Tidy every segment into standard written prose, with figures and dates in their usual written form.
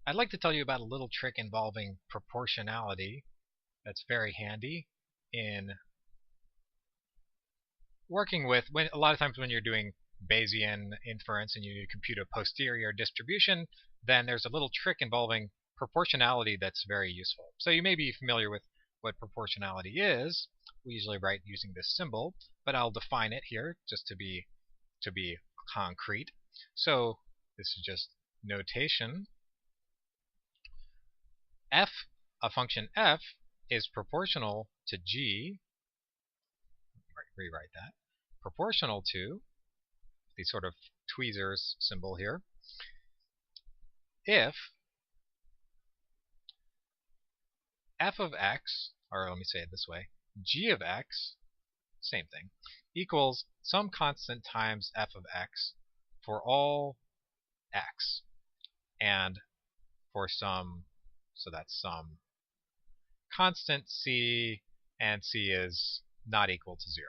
I'd like to tell you about a little trick involving proportionality that's very handy in working with a lot of times when you're doing Bayesian inference and you need to compute a posterior distribution, then there's a little trick involving proportionality that's very useful. So you may be familiar with what proportionality is. We usually write using this symbol, but I'll define it here just to be concrete. So this is just notation. A function f is proportional to g, rewrite that, proportional to the sort of tweezers symbol here, if f of x, or let me say it this way, g of x, same thing, equals some constant times f of x for all x, and for some, so that's some constant c, and c is not equal to 0.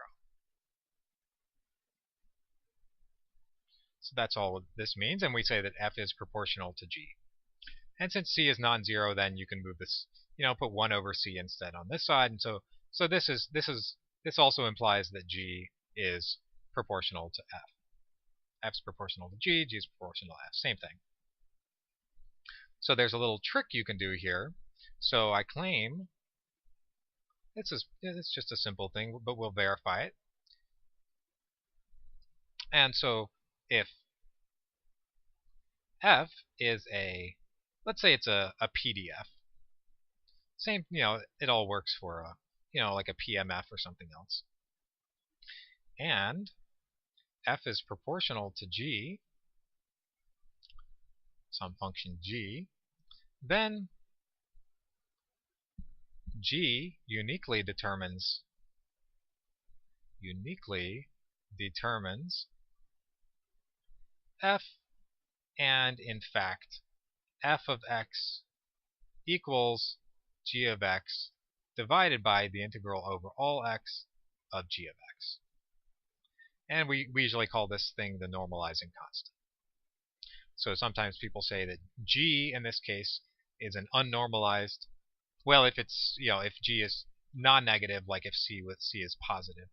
So that's all this means, and we say that f is proportional to g. And since c is non-zero, then you can move this, put 1 over c instead on this side, and so this also implies that g is proportional to f. F's proportional to g, g is proportional to f, same thing. So there's a little trick you can do here. So I claim it's just a simple thing, but we'll verify it. And so if f is let's say it's a PDF. Same, it all works for like a PMF or something else. And f is proportional to g, some function g, then g uniquely determines f, and in fact f of x equals g of x divided by the integral over all x of g of x. And we usually call this thing the normalizing constant. So sometimes people say that g in this case is an unnormalized, well, if it's, if g is non-negative, like if c is positive.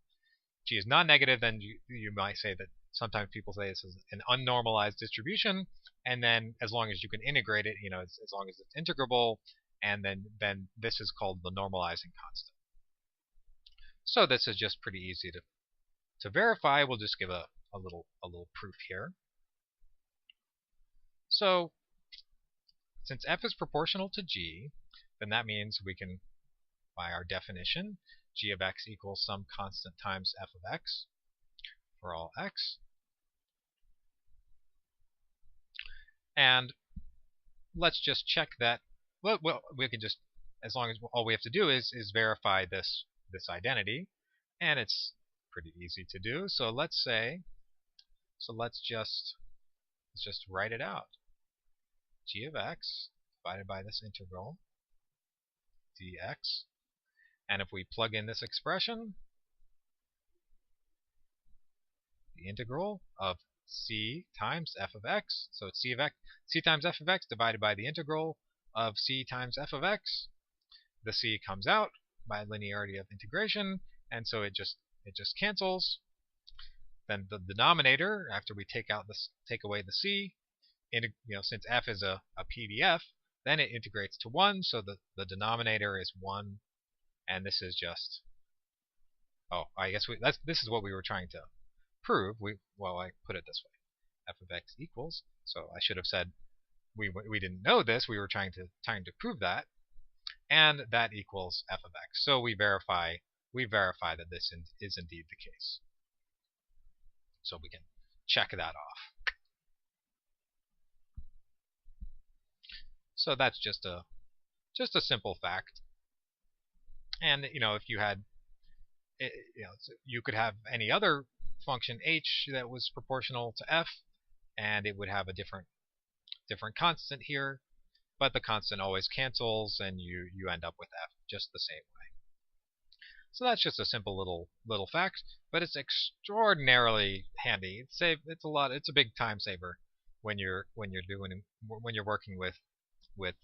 G is non-negative, then you might say that sometimes people say this is an unnormalized distribution, and then as long as you can integrate it, as long as it's integrable, and then this is called the normalizing constant. So this is just pretty easy to verify. We'll just give a little proof here. So since f is proportional to g, then that means we can, by our definition, g of x equals some constant times f of x for all x. And let's just check that. Well, we can just, as long as all we have to do is verify this identity, and it's pretty easy to do. So let's just write it out. G of x divided by this integral dx, and if we plug in this expression, the integral of c times f of x, so it's c times f of x divided by the integral of c times f of x. The c comes out by linearity of integration, and so it just cancels. Then the denominator, after we take away the c, since f is a PDF, then it integrates to 1, so the denominator is 1, and this is just, I guess this is what we were trying to prove. I put it this way: f of x equals. So I should have said we didn't know this. We were trying to prove that, and that equals f of x. So we verify that this is indeed the case. So we can check that off. So that's just a simple fact. And if you had, you could have any other function h that was proportional to f, and it would have a different constant here, but the constant always cancels, and you end up with f just the same way. So that's just a simple little fact, but it's extraordinarily handy. It's a big time saver when you're working with with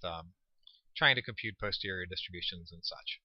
trying to compute posterior distributions and such.